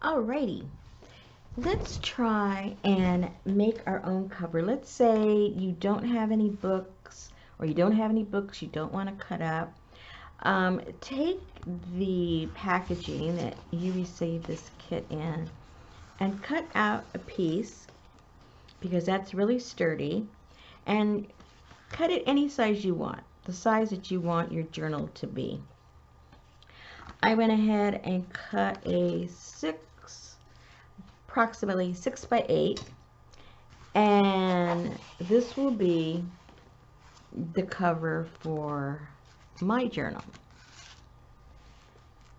Alrighty, let's try and make our own cover. Let's say you don't have any books, or you don't have any books you don't want to cut up. Take the packaging that you received this kit in and cut out a piece, because that's really sturdy, and cut it any size you want, the size that you want your journal to be. I went ahead and cut a approximately 6 by 8, and this will be the cover for my journal.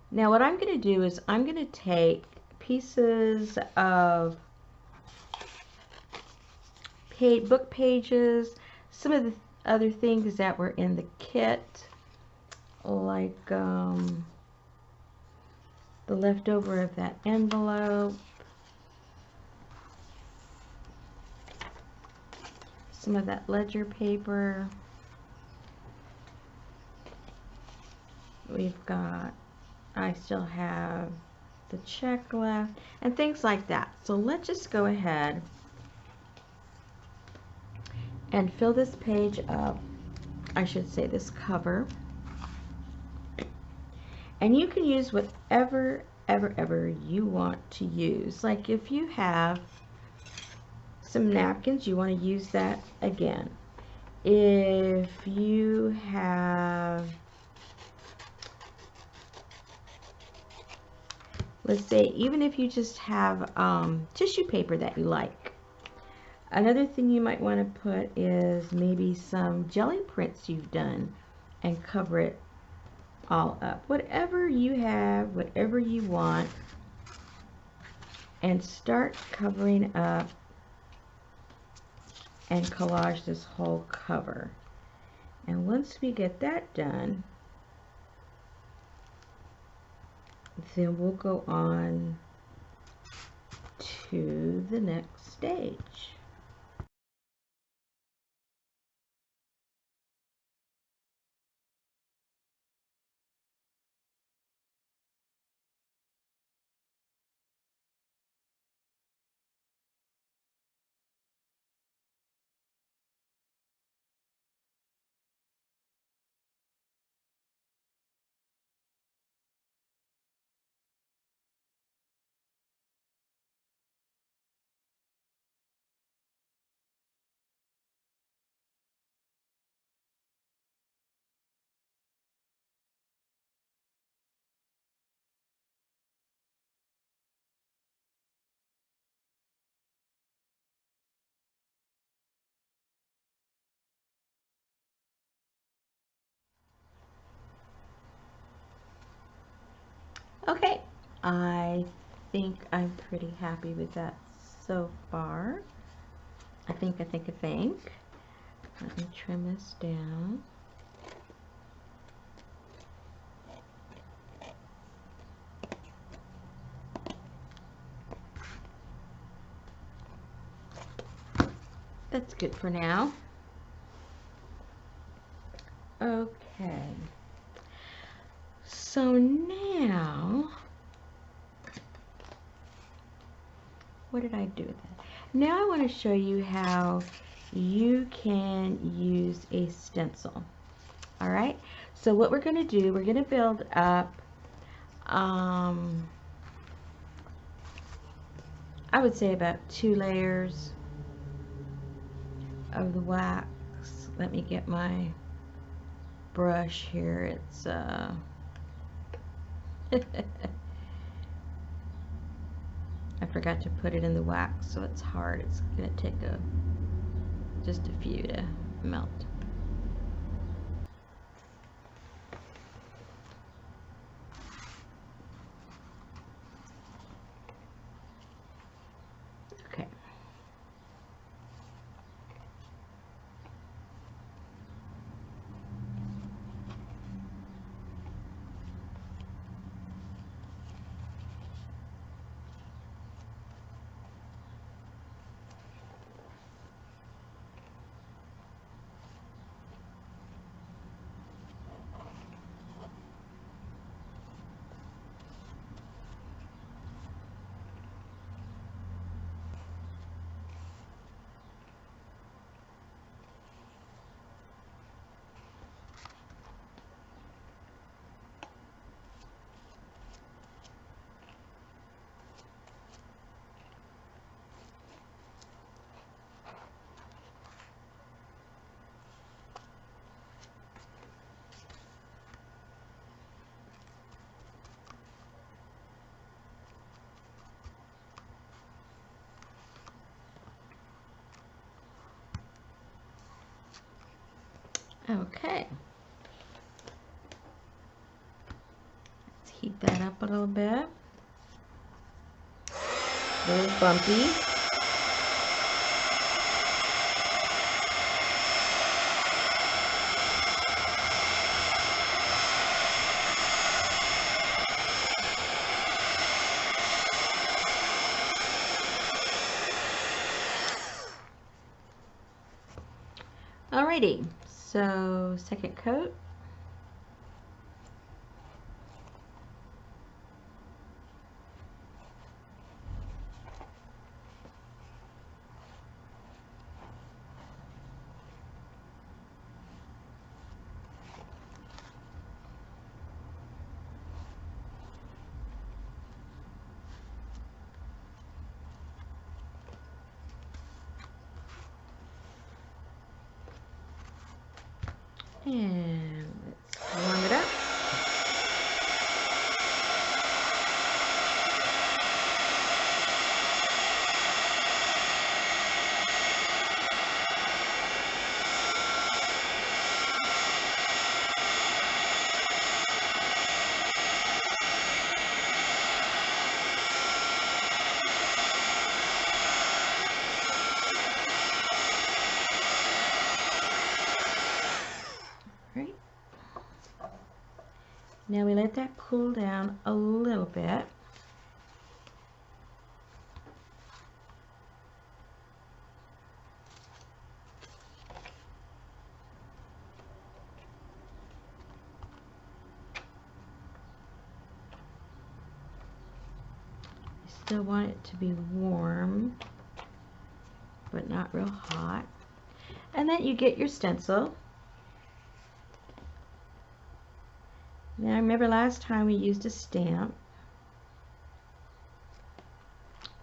Now what I'm going to do is I'm going to take pieces of book pages, some of the other things that were in the kit, like the leftover of that envelope, some of that ledger paper. We've got, I still have the check left and things like that. So let's just go ahead and fill this page up, I should say this cover, and you can use whatever ever you want to use. Like if you have some napkins, you want to use that again. If you have, let's say, even if you just have tissue paper that you like. Another thing you might want to put is maybe some jelly prints you've done and cover it all up. Whatever you have, whatever you want, and start covering up and collage this whole cover. And once we get that done, then we'll go on to the next stage. Okay, I think I'm pretty happy with that so far. I think. Let me trim this down. That's good for now. Okay. So now, what did I do with that? Now I want to show you how you can use a stencil. All right. So what we're going to do, we're going to build up, I would say about 2 layers of the wax. Let me get my brush here. It's I forgot to put it in the wax, so it's hard. It's gonna take just a few to melt. Okay. Okay. Let's heat that up a little bit. A little bumpy. Alrighty, so second coat. And let's warm it up. Right. Now we let that cool down a little bit. Still want it to be warm, but not real hot. And then you get your stencil. Now remember last time we used a stamp.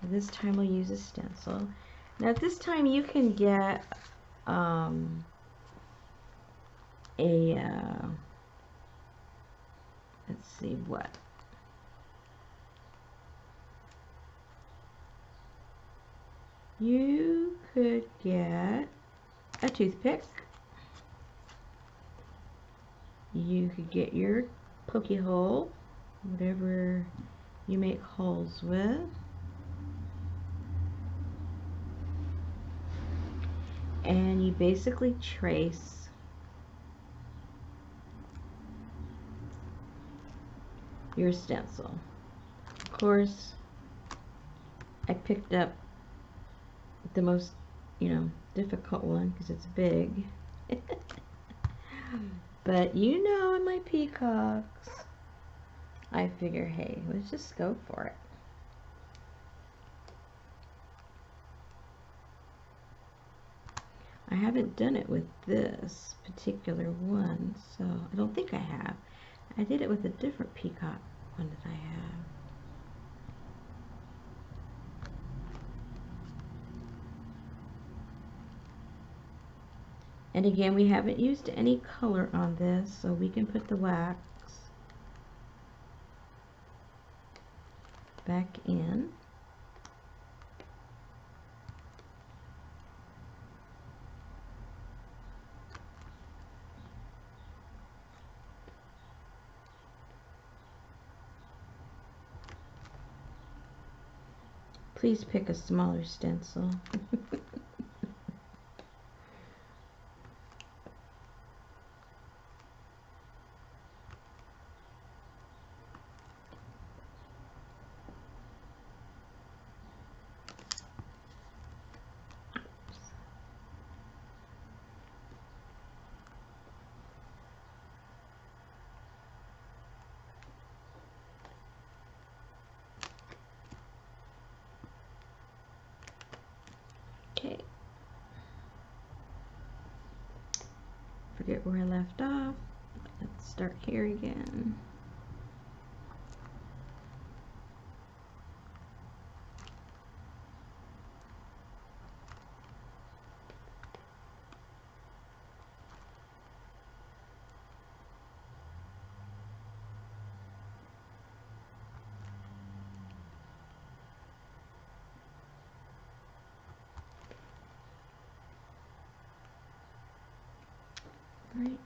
This time we'll use a stencil. Now at this time you can get let's see what. You could get a toothpick. You could get your pokey hole, whatever you make holes with. And you basically trace your stencil. Of course, I picked up the most, difficult one because it's big. But in my peacocks, I figure, hey, let's just go for it. I haven't done it with this particular one, so I don't think I have. I did it with a different peacock one that I have. And again, we haven't used any color on this, so we can put the wax back in. Please pick a smaller stencil. Okay. Forget where I left off. Let's start here again. Right.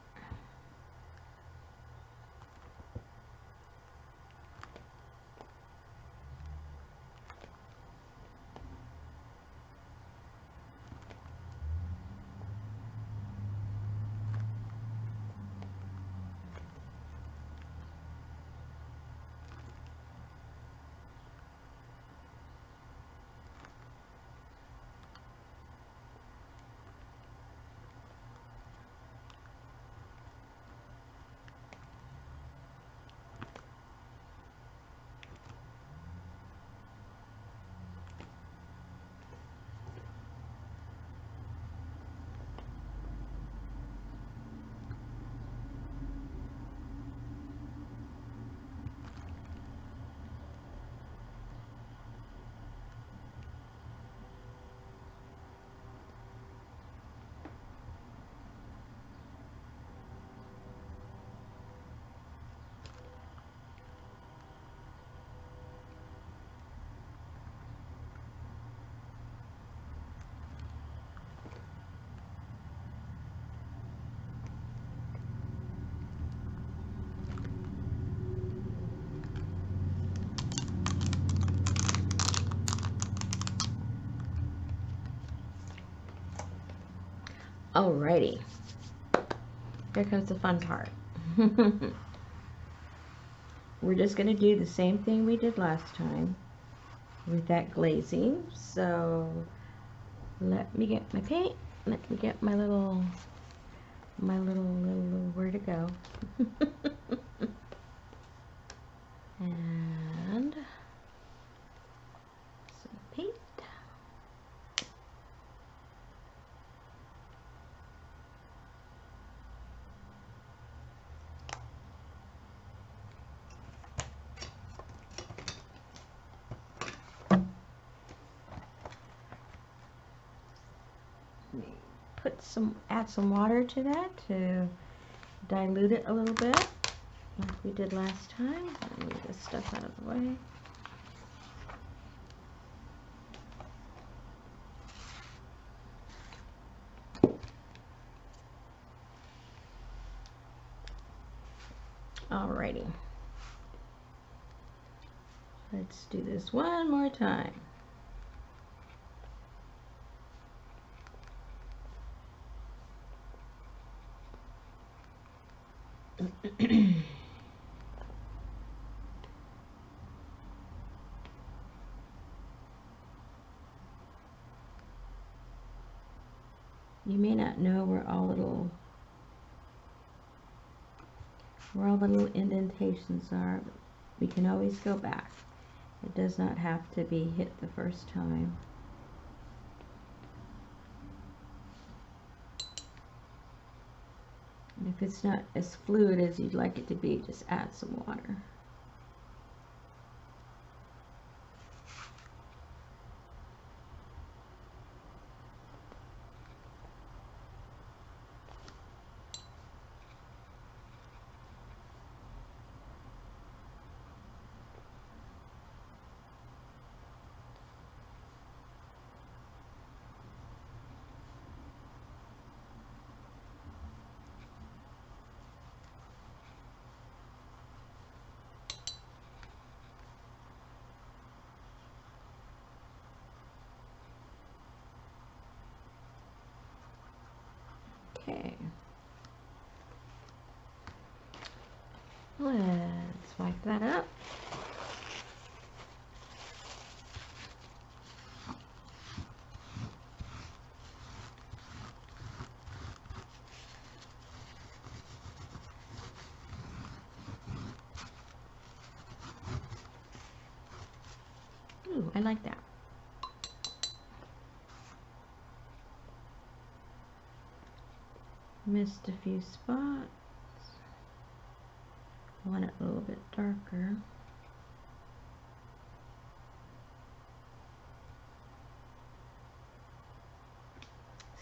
Alrighty, here comes the fun part. We're just going to do the same thing we did last time with that glazing. So let me get my paint. Let me get my little where to go. And some paint. Add some water to that to dilute it a little bit, like we did last time. Move this stuff out of the way. Alrighty. Let's do this one more time. You may not know where all the little indentations are, but we can always go back. It does not have to be hit the first time. And if it's not as fluid as you'd like it to be, just add some water. Okay. Let's wipe that up. Ooh, I like that. Missed a few spots. Want it a little bit darker.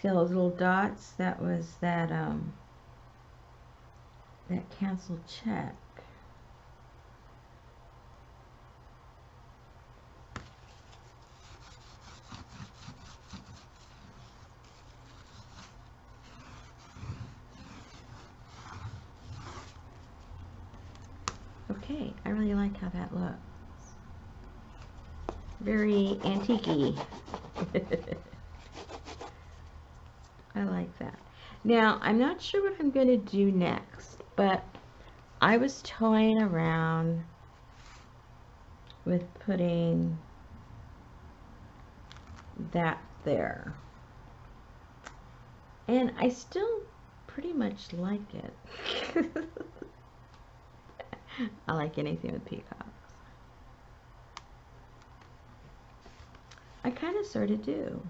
See all those little dots? That was that canceled check. Okay, I really like how that looks. Very antique-y. I like that. Now, I'm not sure what I'm going to do next, but I was toying around with putting that there. And I still pretty much like it. I like anything with peacocks. I kind of sort of do.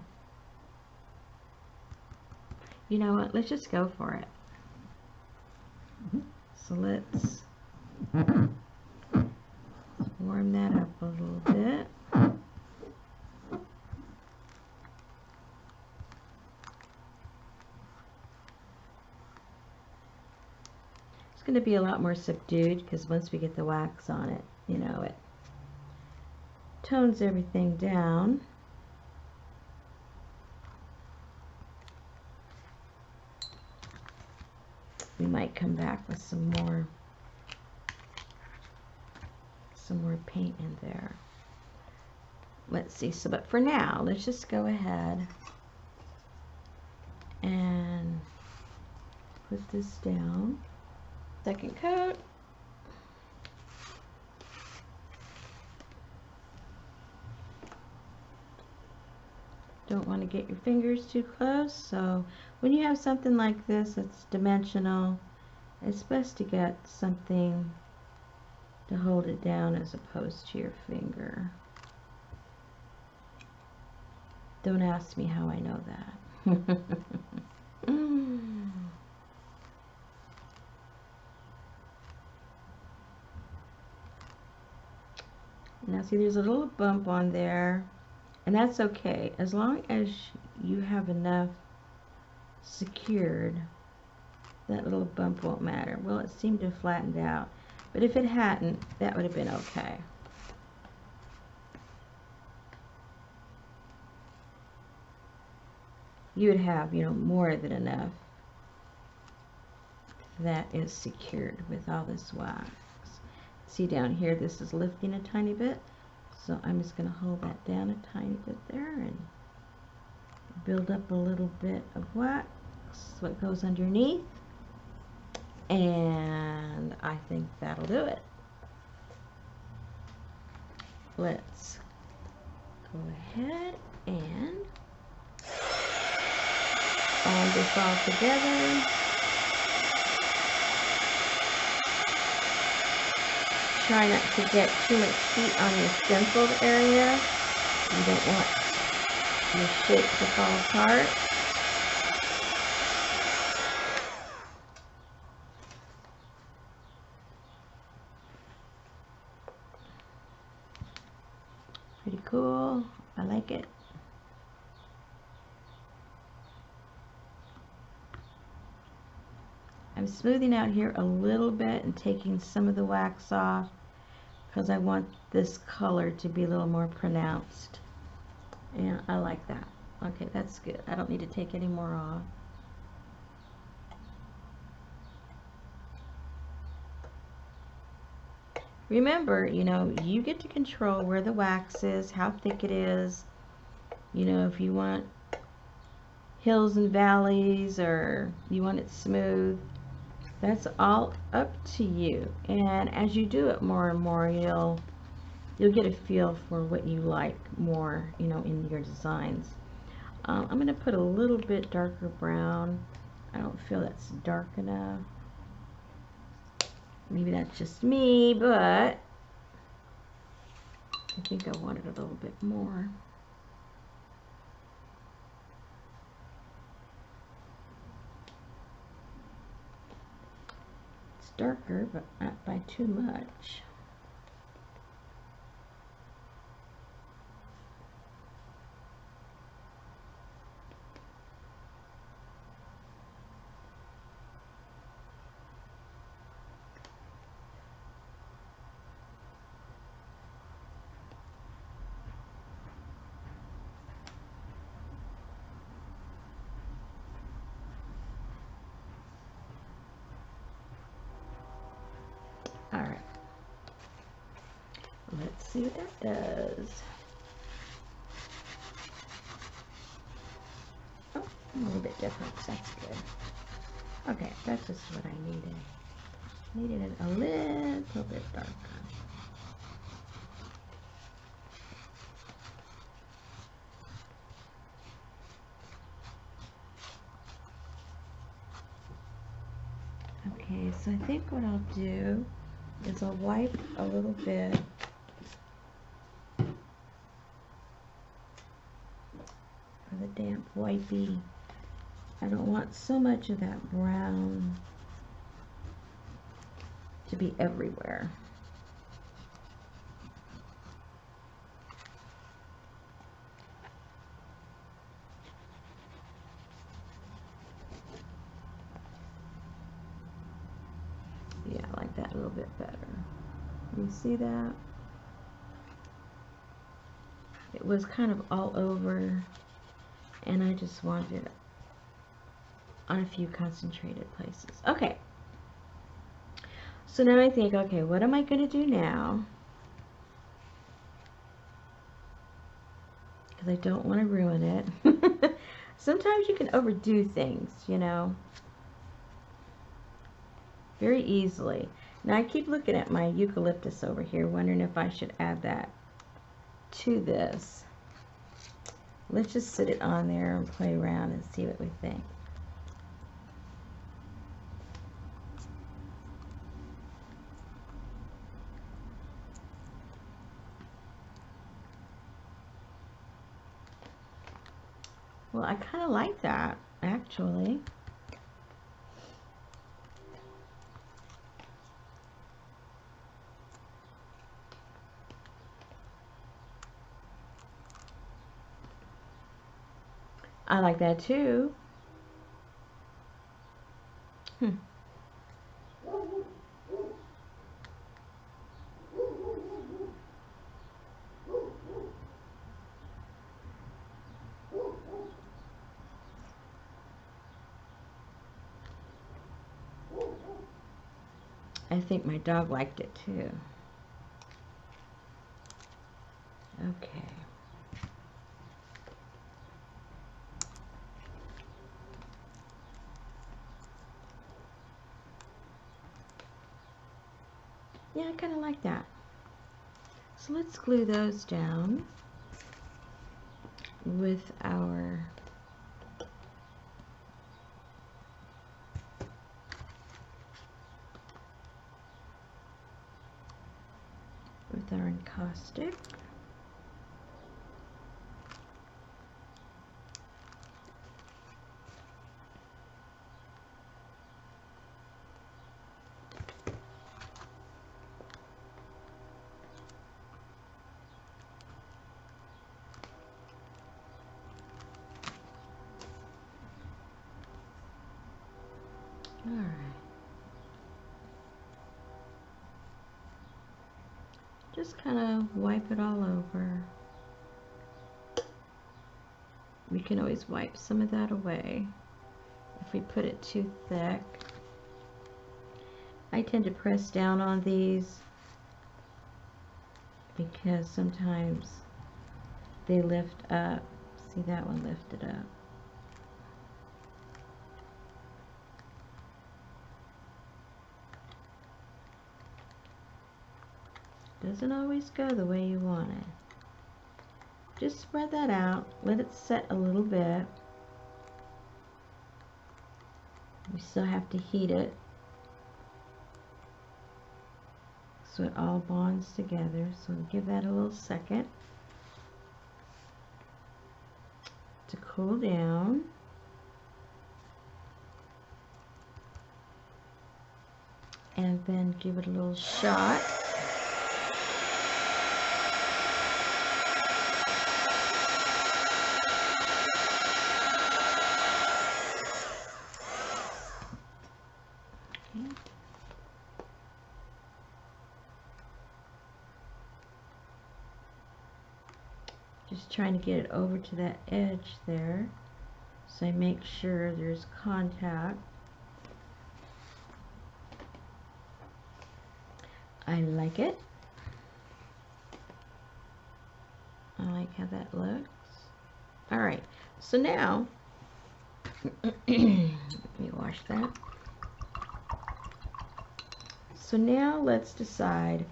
You know what? Let's just go for it. So let's warm that up a little bit. It's going to be a lot more subdued because once we get the wax on it, you know, it tones everything down. We might come back with some more paint in there. Let's see. So, but for now, let's just go ahead and put this down. Second coat. Don't want to get your fingers too close, so when you have something like this that's dimensional, it's best to get something to hold it down as opposed to your finger. Don't ask me how I know that. Now see, there's a little bump on there, and that's okay as long as you have enough secured. That little bump won't matter. Well, it seemed to have flattened out, but if it hadn't, that would have been okay. You would have, you know, more than enough that is secured with all this wax. See down here, this is lifting a tiny bit, so I'm just going to hold that down a tiny bit there and build up a little bit of wax so it goes underneath, and I think that'll do it. Let's go ahead and bond this all together. Try not to get too much heat on your stenciled area. You don't want your shape to fall apart. Pretty cool. I like it. I'm smoothing out here a little bit and taking some of the wax off because I want this color to be a little more pronounced. And I like that. Okay, that's good. I don't need to take any more off. Remember, you know, you get to control where the wax is, how thick it is. You know, if you want hills and valleys or you want it smooth, that's all up to you. And as you do it more and more, you'll get a feel for what you like more, you know, in your designs. I'm going to put a little bit darker brown. I don't feel that's dark enough. Maybe that's just me, but I think I wanted a little bit more. It's darker, but not by too much. All right. Let's see what that does. Oh, a little bit different. That's good. Okay, that's just what I needed. Needed it a little bit darker. Okay, so I think what I'll do is I'll wipe a little bit of the damp wipey. I don't want so much of that brown to be everywhere. Yeah, I like that a little bit better. You see that? It was kind of all over, and I just wanted it on a few concentrated places. Okay. So now I think, okay, what am I going to do now? Because I don't want to ruin it. Sometimes you can overdo things, you know, very easily. Now I keep looking at my eucalyptus over here, wondering if I should add that to this. Let's just sit it on there and play around and see what we think. Well, I kind of like that, actually. I like that too. I think my dog liked it too. Okay. Yeah, I kind of like that. So let's glue those down with our encaustic. All right. Just kind of wipe it all over. We can always wipe some of that away if we put it too thick. I tend to press down on these because sometimes they lift up. See, that one lifted up. Doesn't always go the way you want it. Just spread that out, let it set a little bit. We still have to heat it so it all bonds together. So give that a little second to cool down. And then give it a little shot. Just trying to get it over to that edge there, so I make sure there's contact. I like it. I like how that looks. All right, so now, let me wash that. So now let's decide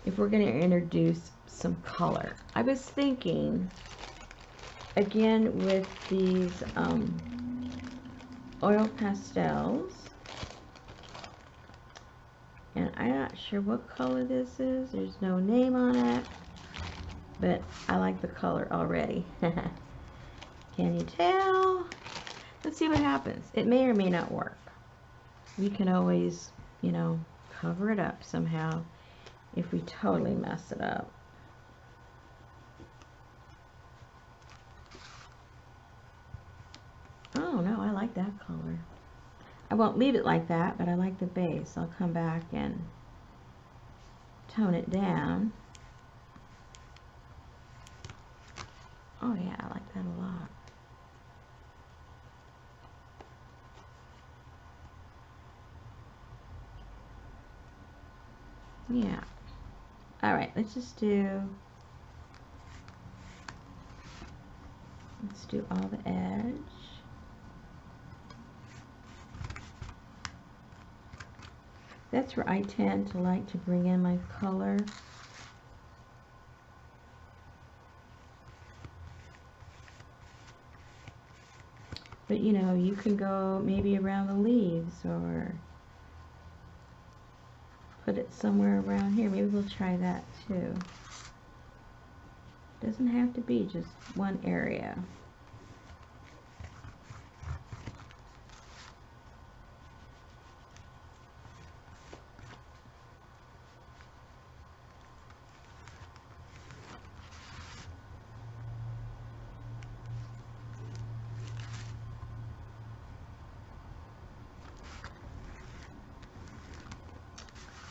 if we're going to introduce some color. I was thinking, again, with these oil pastels, and I'm not sure what color this is. There's no name on it, but I like the color already. Can you tell? Let's see what happens. It may or may not work. We can always, you know, cover it up somehow if we totally mess it up. Oh no, I like that color. I won't leave it like that, but I like the base. I'll come back and tone it down. Oh yeah, I like that a lot. Yeah. All right, let's do all the edge. That's where I tend to like to bring in my color. But you know, you can go maybe around the leaves or put it somewhere around here. Maybe we'll try that too. Doesn't have to be just one area.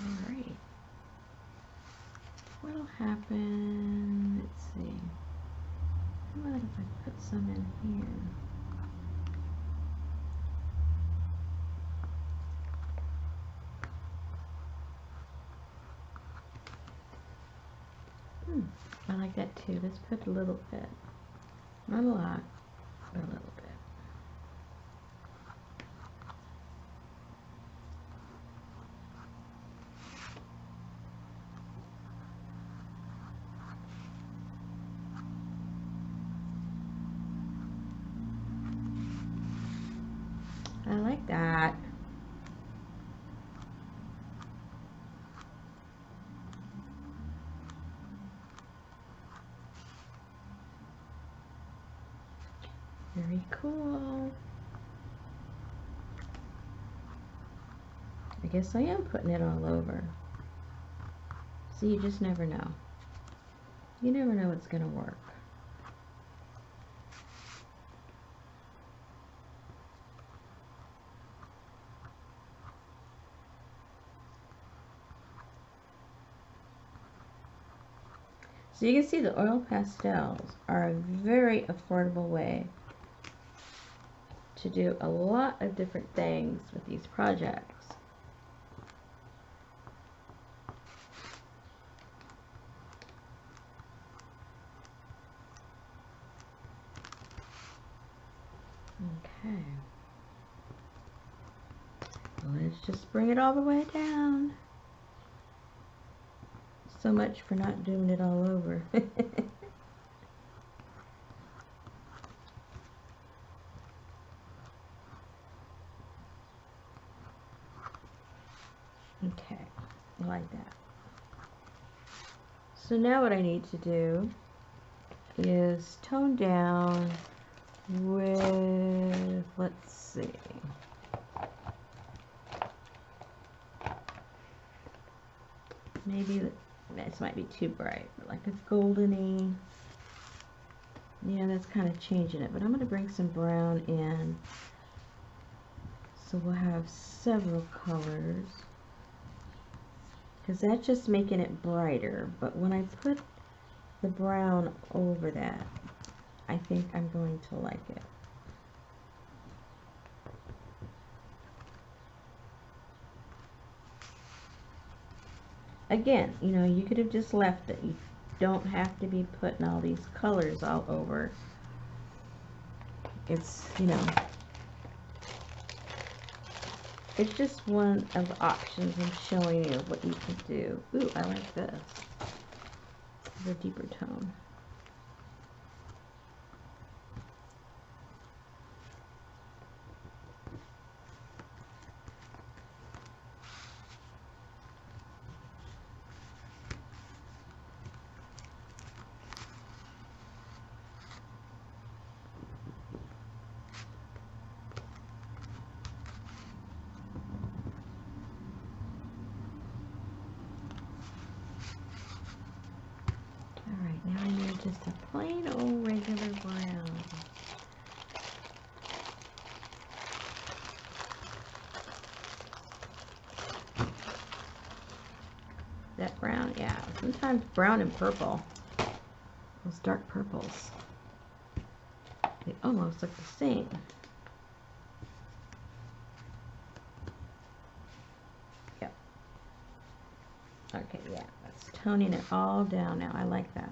Alright. What'll happen? Let's see. How about if I put some in here? I like that too. Let's put a little bit. Not a lot, but a little bit. I like that. Very cool. I guess I am putting it all over. So you just never know. You never know what's going to work. So you can see the oil pastels are a very affordable way to do a lot of different things with these projects. Okay. Let's just bring it all the way down. So much for not doing it all over. Okay, I like that. So now what I need to do is tone down with, let's see. Maybe this might be too bright, but like a goldeny. Yeah, that's kind of changing it, but I'm going to bring some brown in. So we'll have several colors. Because that's just making it brighter, but when I put the brown over that, I think I'm going to like it. Again, you know, you could have just left it. You don't have to be putting all these colors all over. It's, you know, it's just one of the options I'm showing you what you can do. Ooh, I like this. This is a deeper tone. Alright, now I need just a plain old regular brown. That brown, yeah. Sometimes brown and purple. Those dark purples. They almost look the same. Yep. Okay, yeah. That's toning it all down now. I like that.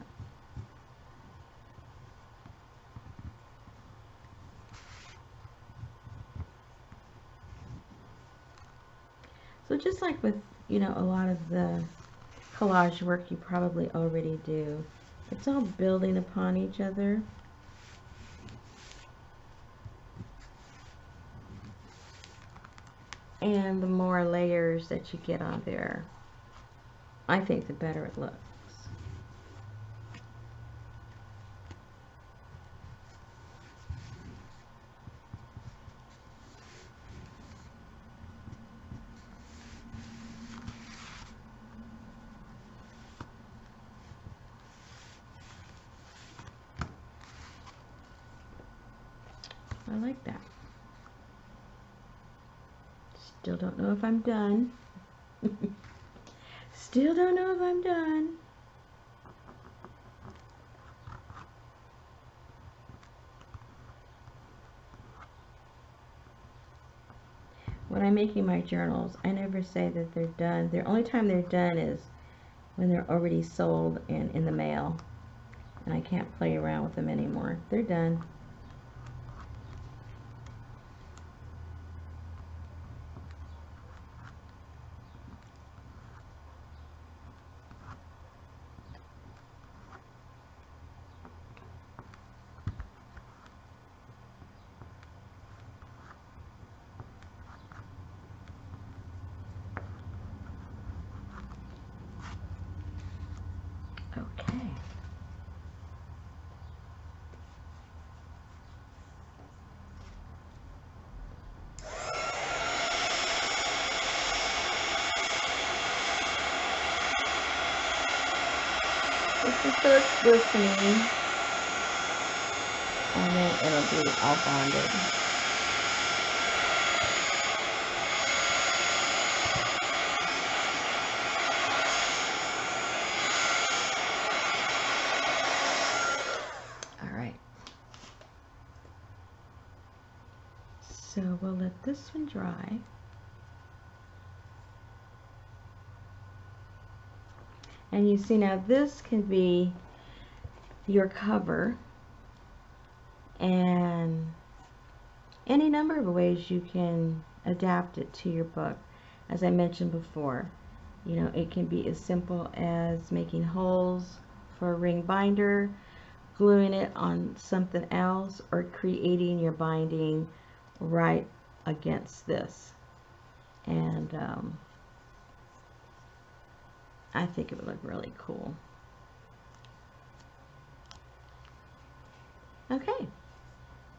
So just like with, you know, a lot of the collage work you probably already do, it's all building upon each other. And the more layers that you get on there, I think the better it looks. I like that. Still don't know if I'm done. Still don't know if I'm done. When I'm making my journals, I never say that they're done. The only time they're done is when they're already sold and in the mail, and I can't play around with them anymore. They're done. Okay. This is so it's glistening, and then it'll be all bonded. So we'll let this one dry. And you see now this can be your cover, and any number of ways you can adapt it to your book. As I mentioned before, you know, it can be as simple as making holes for a ring binder, gluing it on something else, or creating your binding right against this. And I think it would look really cool. Okay,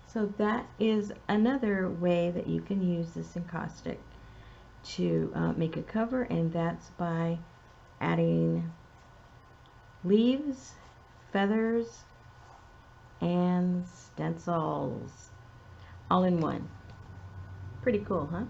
so that is another way that you can use this encaustic to make a cover, and that's by adding leaves, feathers, and stencils all in one. Pretty cool, huh?